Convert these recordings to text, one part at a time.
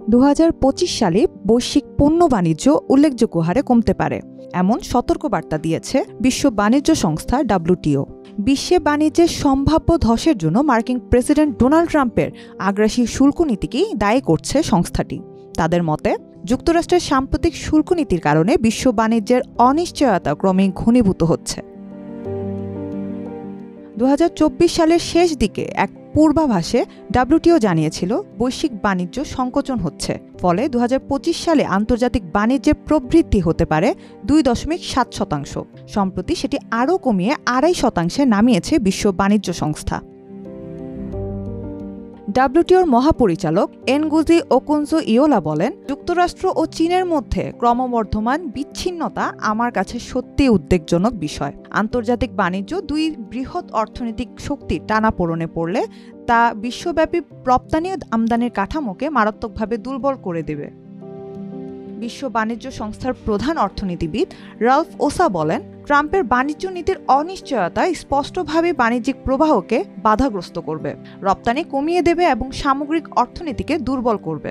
2025 সালে বৈশ্বিক পণ্য বাণিজ্য উল্লেখযোগ্য হারে কমতে পারে এমন সতর্কবার্তা দিয়েছে বিশ্ব বাণিজ্য সংস্থা WTO। বিশ্বে বাণিজ্যের সম্ভাব্য ধসের জন্য মার্কিন প্রেসিডেন্ট ডোনাল্ড ট্রাম্পের আগ্রাসী শুল্ক নীতিকেই দায়ী করছে সংস্থাটি। তাদের মতে, যুক্তরাষ্ট্রের সাম্প্রতিক শুল্ক নীতির কারণে বিশ্ব বাণিজ্যের অনিশ্চয়তা ক্রমেই ঘনীভূত হচ্ছে। 2024 সালের শেষ দিকে এক পূর্বাভাসে WTO জানিয়েছিল বৈশ্বিক বাণিজ্য সংকোচন হচ্ছে, ফলে 2025 সালে আন্তর্জাতিক বাণিজ্যের প্রবৃদ্ধি হতে পারে 2.7%। সম্প্রতি সেটি আরও কমিয়ে 2.5% নামিয়েছে বিশ্ব বাণিজ্য সংস্থা। WTOর মহাপরিচালক এনগুজি ওকুনজো-ইয়োলা বলেন, যুক্তরাষ্ট্র ও চীনের মধ্যে ক্রমবর্ধমান বিচ্ছিন্নতা আমার কাছে সত্যিই উদ্বেগজনক বিষয়। আন্তর্জাতিক বাণিজ্য দুই বৃহৎ অর্থনৈতিক শক্তির টানাপোড়েনে পড়লে তা বিশ্বব্যাপী রপ্তানি আমদানির কাঠামোকে মারাত্মকভাবে দুর্বল করে দেবে। বিশ্ব বাণিজ্য সংস্থার প্রধান অর্থনীতিবিদ রালফ ওসা বলেন, ট্রাম্পের বাণিজ্য নীতির অনিশ্চয়তা স্পষ্টভাবে বাণিজ্যিক প্রবাহকে বাধাগ্রস্ত করবে, রপ্তানি কমিয়ে দেবে এবং সামগ্রিক অর্থনীতিকে দুর্বল করবে।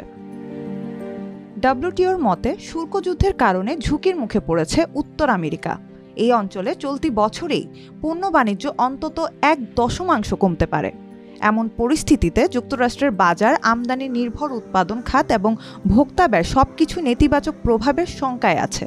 WTOর মতে, শুল্ক যুদ্ধের কারণে ঝুঁকির মুখে পড়েছে উত্তর আমেরিকা। এই অঞ্চলে চলতি বছরেই পণ্য বাণিজ্য অন্তত 1% কমতে পারে। এমন পরিস্থিতিতে যুক্তরাষ্ট্রের বাজার, আমদানি নির্ভর উৎপাদন খাত এবং ভোক্তা ব্যয় সবকিছু নেতিবাচক প্রভাবের শঙ্কায় আছে।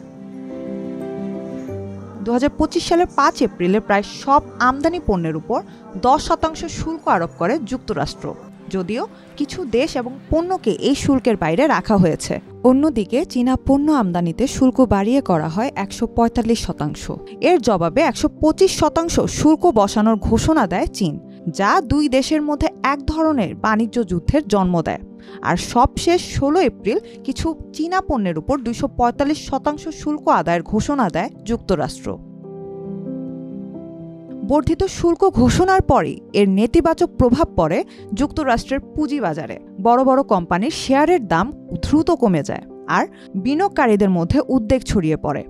2025 সালের 5 এপ্রিলে প্রায় সব আমদানি পণ্যের উপর 10% শুল্ক আরোপ করে যুক্তরাষ্ট্র, যদিও কিছু দেশ এবং পণ্যকে এই শুল্কের বাইরে রাখা হয়েছে। অন্যদিকে চীনা পণ্য আমদানিতে শুল্ক বাড়িয়ে করা হয় 145%। এর জবাবে 125% শুল্ক বসানোর ঘোষণা দেয় চীন, যা দুই দেশের মধ্যে এক ধরনের বাণিজ্য যুদ্ধের জন্ম দেয়। আর সবশেষ 16 এপ্রিল কিছু চীনা পণ্যের উপর 245% শুল্ক আদায়ের ঘোষণা দেয় যুক্তরাষ্ট্র। বর্ধিত শুল্ক ঘোষণার পরই এর নেতিবাচক প্রভাব পড়ে যুক্তরাষ্ট্রের পুঁজিবাজারে। বড় বড় কোম্পানির শেয়ারের দাম দ্রুত কমে যায় আর বিনিয়োগকারীদের মধ্যে উদ্বেগ ছড়িয়ে পড়ে।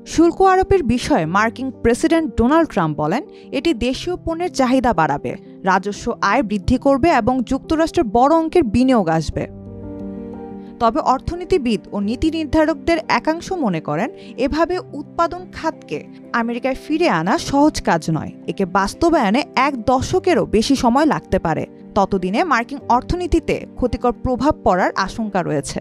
শুল্ক আরোপের বিষয়ে মার্কিন প্রেসিডেন্ট ডোনাল্ড ট্রাম্প বলেন, এটি দেশীয় পণ্যের চাহিদা বাড়াবে, রাজস্ব আয় বৃদ্ধি করবে এবং যুক্তরাষ্ট্রের বড় অঙ্কের বিনিয়োগ আসবে। তবে অর্থনীতিবিদ ও নীতি নির্ধারকদের একাংশ মনে করেন, এভাবে উৎপাদন খাতকে আমেরিকায় ফিরে আনা সহজ কাজ নয়। একে বাস্তবায়নে 1 দশকেরও বেশি সময় লাগতে পারে। ততদিনে মার্কিন অর্থনীতিতে ক্ষতিকর প্রভাব পড়ার আশঙ্কা রয়েছে।